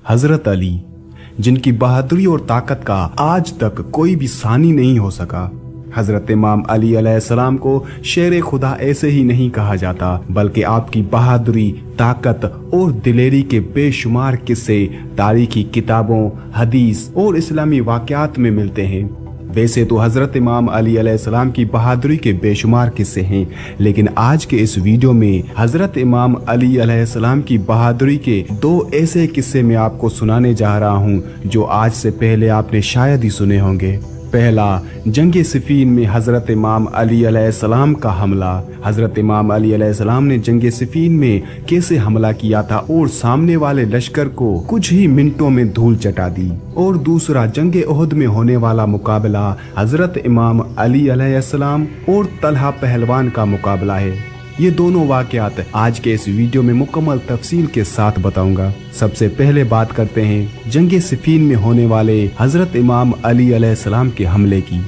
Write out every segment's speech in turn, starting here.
हजरत अली, जिनकी बहादुरी और ताकत का आज तक कोई भी सानी नहीं हो सका। हजरत इमाम अली अलैहिस्सलाम को शेर खुदा ऐसे ही नहीं कहा जाता, बल्कि आपकी बहादुरी, ताकत और दिलेरी के बेशुमार किस्से तारीखी किताबों, हदीस और इस्लामी वाक़यात में मिलते हैं। वैसे तो हजरत इमाम अली अलैहिस्सलाम की बहादुरी के बेशुमार किस्से हैं, लेकिन आज के इस वीडियो में हजरत इमाम अली अलैहिस्सलाम की बहादुरी के दो ऐसे किस्से मैं आपको सुनाने जा रहा हूं जो आज से पहले आपने शायद ही सुने होंगे। पहला, जंगे सिफीन में हजरत इमाम अली अलैहिस्सलाम का हमला। हजरत इमाम अली अलैहिस्सलाम ने जंगे सिफीन में कैसे हमला किया था और सामने वाले लश्कर को कुछ ही मिनटों में धूल चटा दी। और दूसरा, जंगे ओहद में होने वाला मुकाबला हजरत इमाम अली अलैहिस्सलाम और तलहा पहलवान का मुकाबला है। ये दोनों वाक़यात आज के इस वीडियो में मुकम्मल तफसील के साथ बताऊंगा। सबसे पहले बात करते हैं जंगे सिफीन में होने वाले हजरत इमाम अली अलैहिस्सलाम के हमले की।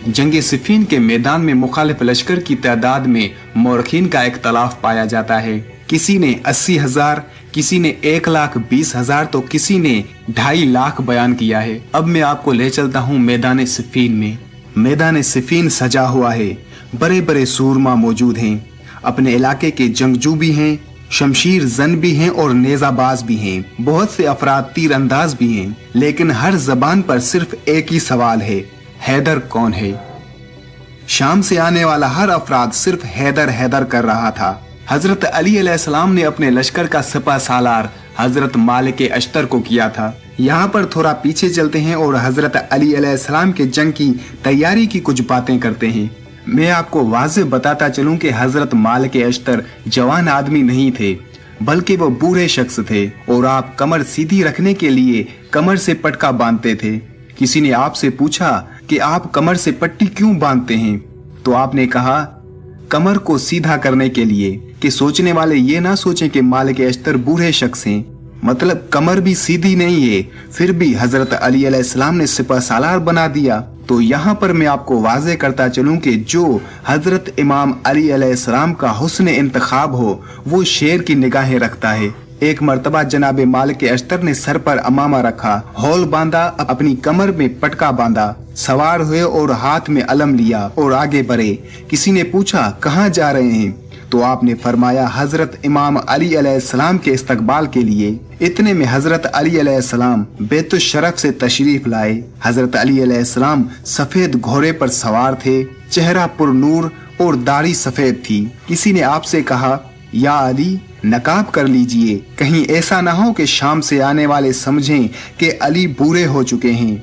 जंगे सिफीन के मैदान में मुखालिफ लश्कर की तादाद में मोरखीन का इख्तलाफ पाया जाता है। किसी ने 80,000, किसी ने 1,20,000 तो किसी ने 2.5 लाख बयान किया है। अब मैं आपको ले चलता हूँ मैदान सिफीन में। मैदान सिफीन सजा हुआ है, बड़े बड़े सूरमा मौजूद हैं, अपने इलाके के जंगजू भी हैं, शमशीर जन भी हैं और नेजाबाज भी हैं, बहुत से अफराद तीर अंदाज भी हैं, लेकिन हर जबान पर सिर्फ एक ही सवाल है, हैदर कौन है। शाम से आने वाला हर अफराद सिर्फ हैदर हैदर कर रहा था। हजरत अली अलैहिस्सलाम ने अपने लश्कर का सिपा सालार हजरत मालिक अश्तर को किया था। यहाँ पर थोड़ा पीछे चलते हैं और हजरत अली अलैहिस्सलाम के जंग की तैयारी की कुछ बातें करते हैं। मैं आपको वाज़ेह बताता चलूं कि हजरत मालिक अश्तर जवान आदमी नहीं थे, बल्कि वो बूढ़े शख्स थे और आप कमर सीधी रखने के लिए कमर से पटका बांधते थे। किसी ने आपसे पूछा कि आप कमर से पट्टी क्यों बांधते हैं, तो आपने कहा कमर को सीधा करने के लिए, कि सोचने वाले ये ना सोचें कि मालिक अश्तर बूढ़े शख्स हैं, मतलब कमर भी सीधी नहीं है, फिर भी हजरत अली अलैहिस्सलाम ने सिपह सालार बना दिया। तो यहाँ पर मैं आपको वाज़ेह करता चलूं कि जो हजरत इमाम अली अलैहिस्सलाम का हुस्न इंतखाब हो वो शेर की निगाहें रखता है। एक मर्तबा जनाब मालिक अश्तर ने सर पर अमामा रखा, हौल बांधा, अपनी कमर में पटका बांधा, सवार हुए और हाथ में अलम लिया और आगे बढ़े। किसी ने पूछा कहाँ जा रहे हैं, तो आपने फरमाया हजरत इमाम अली अलैहिस्सलाम के इस्तकबाल के लिए। इतने में हजरत अली अलैहिस्सलाम बैतुल शरफ से तशरीफ लाए। हजरत अली अलैहिस्सलाम सफेद घोड़े पर सवार थे, चेहरा पुरनूर और दाढ़ी सफेद थी। किसी ने आपसे कहा या अली नकाब कर लीजिए, कहीं ऐसा ना हो कि शाम से आने वाले समझें कि अली बूढ़े हो चुके हैं।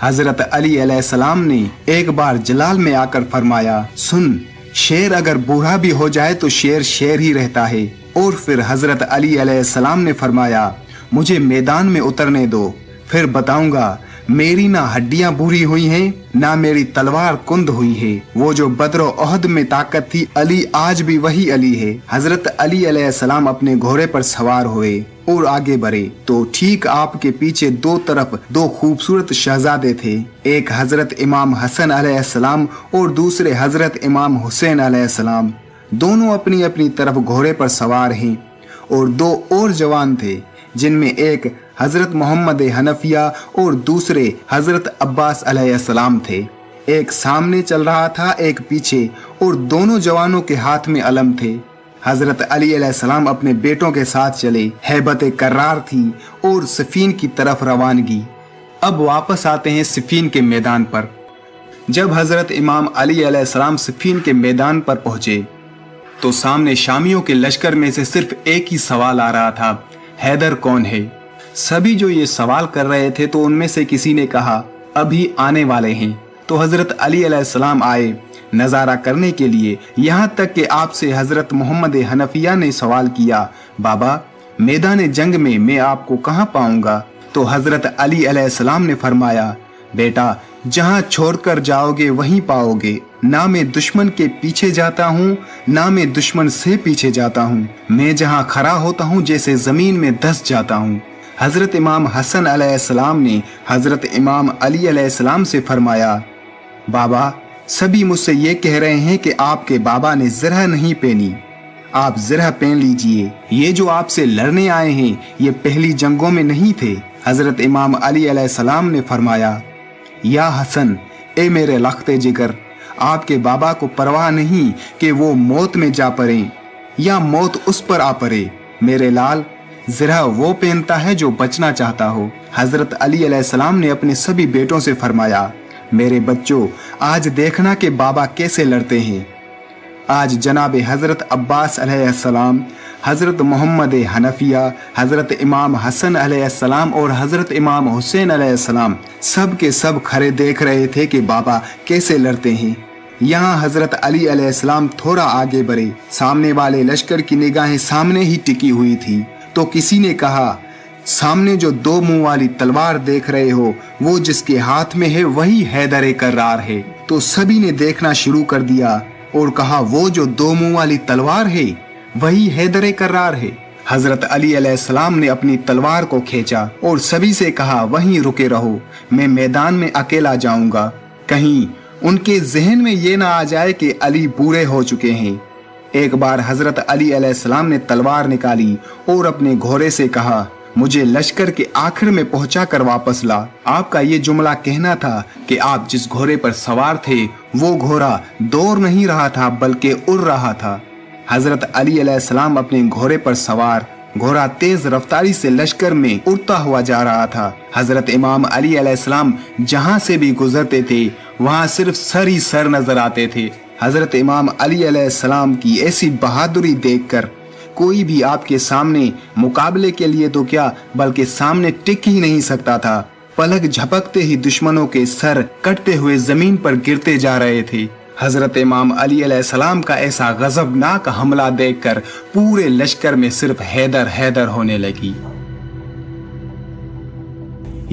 हजरत अली अलैहिस्सलाम ने एक बार जलाल में आकर फरमाया सुन, शेर अगर बूढ़ा भी हो जाए तो शेर शेर ही रहता है। और फिर हजरत अली अलैहिस्सलाम ने फरमाया मुझे मैदान में उतरने दो, फिर बताऊंगा मेरी ना हड्डियां बूढ़ी हुई हैं, ना मेरी तलवार कुंद हुई है। वो जो बद्र ओहद में ताकत थी, अली आज भी वही अली है। हजरत अली अलैहिस्सलाम अपने घोड़े पर सवार हुए और आगे बढ़े तो ठीक आपके पीछे दो तरफ दो खूबसूरत शहजादे थे, एक हजरत इमाम हसन अलैहिस्सलाम और दूसरे हजरत इमाम हुसैन अलैहिस्सलाम। दोनों अपनी अपनी तरफ घोड़े पर सवार हैं और दो और जवान थे, जिनमें एक हजरत मोहम्मद हनफिया और दूसरे हजरत अब्बास अलैहिस्सलाम थे। एक सामने चल रहा था, एक पीछे, और दोनों जवानों के हाथ में अलम थे। हजरत अली अलैहिस्सलाम अपने बेटों के साथ चले, हैबत कर्रार थी और सिफीन की तरफ रवानगी। अब वापस आते हैं सिफीन के मैदान पर। जब हजरत इमाम अली अलैहिस्सलाम सिफीन के मैदान पर पहुंचे तो सामने शामियों के लश्कर में से सिर्फ एक ही सवाल आ रहा था, हैदर कौन है। सभी जो ये सवाल कर रहे थे तो उनमें से किसी ने कहा अभी आने वाले हैं। तो हजरत अली अलैहिस्सलाम आए नजारा करने के लिए, यहाँ तक कि आपसे हजरत मोहम्मद हनफिया ने सवाल किया बाबा मैदान जंग में मैं आपको कहाँ पाऊंगा। तो हजरत अली अलैहिस्सलाम ने फरमाया बेटा जहाँ छोड़कर जाओगे वहीं पाओगे, ना मैं दुश्मन के पीछे जाता हूँ ना मैं दुश्मन से पीछे जाता हूँ, मैं जहाँ खड़ा होता हूँ जैसे जमीन में धंस जाता हूँ। हजरत इमाम हसन अलैहिस्सलाम ने हजरत इमाम अली अलैहिस्सलाम से फरमाया बाबा सभी मुझसे ये कह रहे हैं कि आपके बाबा ने जरा नहीं पहनी, आप ज़रा पहन लीजिए, ये जो आपसे लड़ने आए हैं ये पहली जंगों में नहीं थे। हजरत इमाम अली अलैहिस्सलाम ने फरमाया, या हसन, ए मेरे लख्ते जिगर, आपके बाबा को परवाह नहीं कि वो मौत में जा पड़े या मौत उस पर आ पड़े। मेरे लाल, ज़रा वो पहनता है जो बचना चाहता हो। हजरत अली अलैहिस्सलाम ने अपने सभी बेटों से फरमाया, मेरे बच्चों, आज देखना कि बाबा कैसे लड़ते हैं। आज जनाब हजरत अब्बास अलैहिस्सलाम, हजरत मोहम्मद हनफिया, हजरत इमाम हसन अलैहिस्सलाम और हजरत इमाम हुसैन अलैहिस्सलाम सब के सब खड़े देख रहे थे कि बाबा कैसे लड़ते हैं। यहाँ हजरत अली अलैहिस्सलाम थोड़ा आगे बढ़े। सामने वाले लश्कर की निगाहें सामने ही टिकी हुई थी तो किसी ने कहा, सामने जो दो मुंह वाली तलवार देख रहे हो, वो जिसके हाथ में है वही हैदर कर्रार है। तो सभी ने देखना शुरू कर दिया और कहा, वो जो दो मुंह वाली तलवार है वही हैदर कर्रार है। हजरत अली अलैहिस्सलाम ने अपनी तलवार को खींचा और सभी से कहा, वहीं रुके रहो, मैं मैदान में अकेला जाऊंगा। कहीं उनके जहन में ये ना आ जाए कि अली बूढ़े हो चुके हैं। एक बार हजरत अली अलैहिस्सलाम ने तलवार निकाली और अपने घोड़े से कहा, मुझे लश्कर के आखिर में पहुंचा कर वापस ला। आपका ये जुमला कहना था कि आप जिस घोड़े पर सवार थे वो घोड़ा दौड़ नहीं रहा था बल्कि उड़ रहा था। हजरत अली अलैहिस्सलाम अपने घोड़े पर सवार, घोड़ा तेज रफ्तारी से लश्कर में उड़ता हुआ जा रहा था। हजरत इमाम अली अलैहिस्सलाम जहां से भी गुजरते थे वहां सिर्फ सर ही सर नजर आते थे। हजरत इमाम अली अलैहिस्सलाम की ऐसी बहादुरी देखकर कोई भी आपके सामने मुकाबले के लिए तो क्या बल्कि सामने टिक ही नहीं सकता था। पलक झपकते ही दुश्मनों के सर कटते हुए जमीन पर गिरते जा रहे थे। हजरत इमाम अली अलैहिस्सलाम का ऐसा गजबनाक हमला देखकर पूरे लश्कर में सिर्फ हैदर हैदर होने लगी।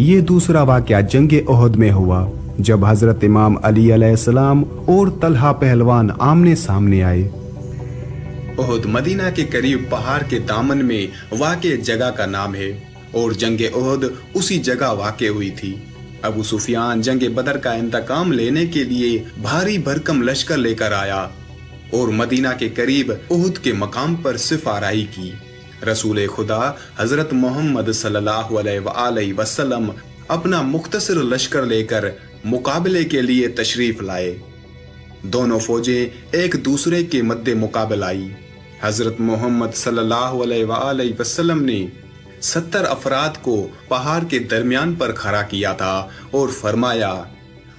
ये दूसरा वाकया जंगे ओहद में हुआ जब हजरत इमाम अली अलैहिस्सलाम और तलहा पहलवान आमने सामने आए। ओहद मदीना के करीब पहाड़ के दामन में वाक़े जगह का नाम है और जंगे ओहद उसी जगह वाक़े हुई थी। अबू सुफियान जंगे बदर का इंतकाम लेने के लिए भारी भरकम लश्कर लेकर आया और मदीना के करीब ओहद के मकाम पर सिफाराई की। रसूल खुदा हजरत मोहम्मद सल्लल्लाहु अलैहि वसल्लम अपना मुख्तसर लश्कर लेकर मुकाबले के लिए तशरीफ लाए। दोनों फौजें एक दूसरे के मद्दे मुकाबल आई। हजरत मोहम्मद सल्लल्लाहु अलैहि वसल्लम ने 70 अफराद को पहाड़ के दरमियान पर खड़ा किया था और फरमाया,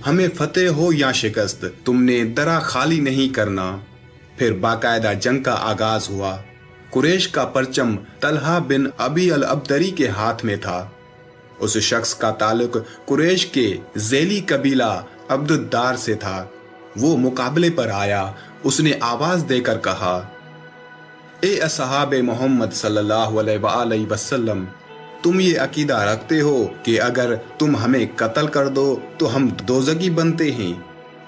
हमें फतेह हो या शिकस्त, तुमने दरा खाली नहीं करना। फिर बाकायदा जंग का आगाज हुआ। कुरैश का परचम तलहा बिन अबी अल अब्दरी के हाथ में था। उस शख्स का ताल्लुक कुरैश के ज़ैली कबीला अब्दुद्दार से था। वो मुकाबले पर आया। उसने आवाज देकर कहा, ए असहाबे मोहम्मद सल्लल्लाहु अलैहि वसल्लम, तुम ये अकीदा रखते हो कि अगर तुम हमें कत्ल कर दो तो हम दोज़गी बनते हैं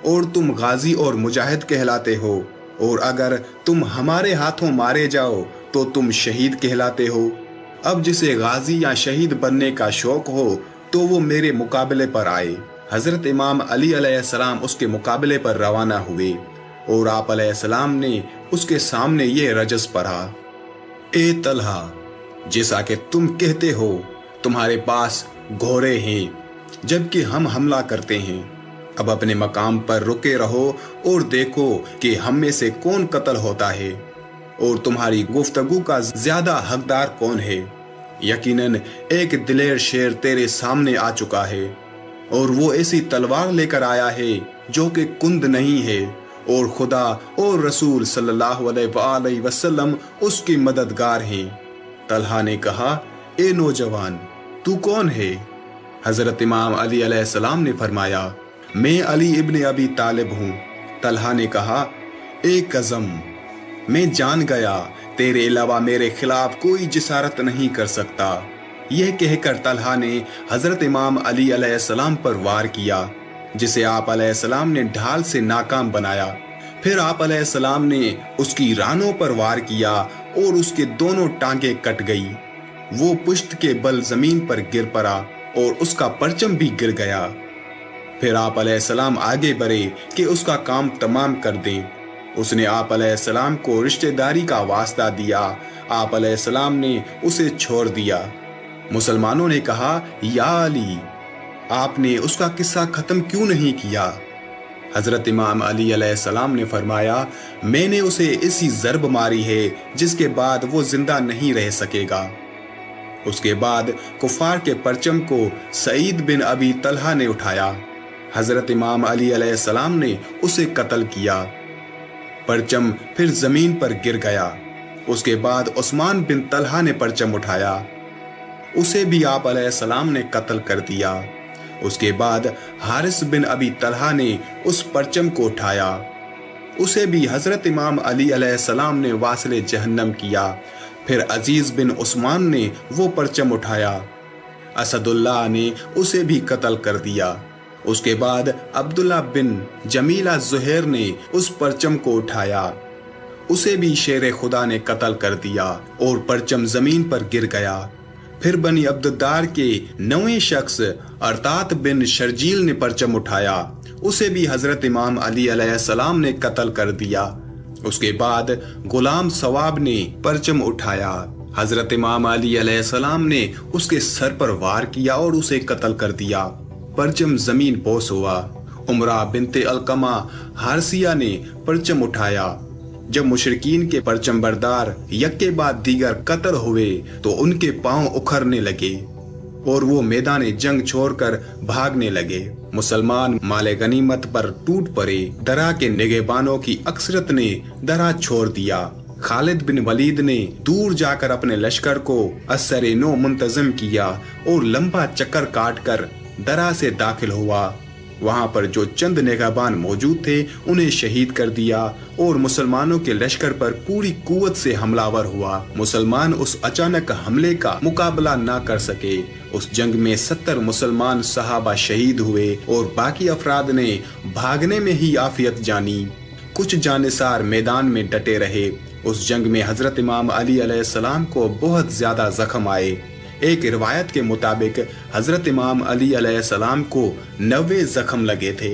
और तुम गाजी और मुजाहिद कहलाते हो, और अगर तुम हमारे हाथों मारे जाओ तो तुम शहीद कहलाते हो। अब जिसे गाजी या शहीद बनने का शौक हो तो वो मेरे मुकाबले पर आए। हजरत इमाम अली अलैहिस्सलाम उसके मुकाबले पर रवाना हुए और आप अलैहिस्सलाम ने उसके सामने ये रजस पढ़ा, ए तलहा, जैसा कि तुम कहते हो तुम्हारे पास घोड़े हैं जबकि हम हमला करते हैं। अब अपने मकाम पर रुके रहो और देखो कि हम में से कौन कत्ल होता है और तुम्हारी गुफ्तगू का ज्यादा हकदार कौन है। यकीनन एक दिलेर शेर तेरे सामने आ चुका है और वो ऐसी तलवार लेकर आया है जो कि कुंद नहीं है, और खुदा और रसूल सल्लल्लाहु अलैहि वसल्लम उसकी मददगार हैं। तलहा ने कहा, ए नौजवान, तू कौन है? हजरत इमाम अली अलैहिस्सलाम ने फरमाया, मैं अली इब्न अबी तालिब हूँ। तलहा ने कहा, ए कज़म, मैं जान गया तेरे अलावा मेरे खिलाफ कोई जिसारत नहीं कर सकता। यह कहकर तलहा ने हजरत इमाम अली अलैहिस्सलाम पर वार किया, जिसे आप अलैहिस्सलाम ने ढाल से नाकाम बनाया। फिर आप अलैहिस्सलाम ने उसकी रानों पर वार किया और उसके दोनों टांगे कट गई। वो पुश्त के बल जमीन पर गिर पड़ा और उसका परचम भी गिर गया। फिर आप अलैहिस्सलाम आगे बढ़े कि उसका काम तमाम कर दें उसने आप अलैहिस्सलाम को रिश्तेदारी का वास्ता दिया। आप अलैहिस्सलाम ने उसे छोड़ दिया। मुसलमानों ने कहा, या अली, आपने उसका किस्सा खत्म क्यों नहीं किया? हजरत इमाम अली अलैहिस्सलाम ने फरमाया, मैंने उसे ऐसी ज़रब मारी है जिसके बाद वो जिंदा नहीं रह सकेगा। उसके बाद कुफार के परचम को सईद बिन अबी तलहा ने उठाया। हजरत इमाम अली अलैहिस्सलाम ने उसे कत्ल किया। परचम फिर जमीन पर गिर गया। उसके बाद उस्मान बिन तलहा ने परचम उठाया, उसे भी आप अलैहिस्सलाम ने कत्ल कर दिया। उसके बाद हारिस बिन अबी तलहा ने उस परचम को उठाया, उसे भी हजरत इमाम अली अलैहिस्सलाम ने वासिले जहन्नम किया। फिर अजीज बिन उस्मान ने वो परचम उठाया, असदुल्लाह ने उसे भी कत्ल कर दिया। उसके बाद अब्दुल्ला बिन जमीला ज़ुहैर ने उस परचम को उठाया, उसे भी शेर खुदा ने कत्ल कर दिया और परचम जमीन पर गिर गया। फिर बनी अब्दुद्दार के 9वें शख्स अरतात बिन शर्जील ने परचम उठाया, उसे भी हजरत इमाम अली अलैहिस्सलाम ने कत्ल कर दिया। उसके बाद गुलाम सवाब ने परचम उठाया, हजरत इमाम अली अलैहिस्सलाम ने उसके सर पर वार किया और उसे कत्ल कर दिया। परचम जमीन पोस हुआ। उमरा बिनते अलकमा हारसिया ने परचम उठाया। जब मुशरिकीन के परचम बरदार एक के बाद दीगर कत्ल हुए तो उनके पांव उखड़ने लगे और वो मैदान जंग छोड़कर भागने लगे। मुसलमान माले गनीमत पर टूट पड़े। दरा के निगहबानों की अक्सरत ने दरा छोड़ दिया। खालिद बिन वलीद ने दूर जाकर अपने लश्कर को असरे नो मुंतजम किया और लंबा चक्कर काटकर दरा से दाखिल हुआ। वहां पर जो चंद निगहबान मौजूद थे उन्हें शहीद कर दिया और मुसलमानों के लश्कर पर पूरी कुव्वत से हमलावर हुआ। मुसलमान उस अचानक हमले का मुकाबला न कर सके। उस जंग में 70 मुसलमान सहाबा शहीद हुए और बाकी अफराद ने भागने में ही आफियत जानी। कुछ जानिसार मैदान में डटे रहे। उस जंग में हजरत इमाम अली अलैहिस्सलाम को बहुत ज्यादा जख्म आए। एक रिवायत के मुताबिक हजरत इमाम अली अलैहिस्सलाम को 90 जख्म लगे थे।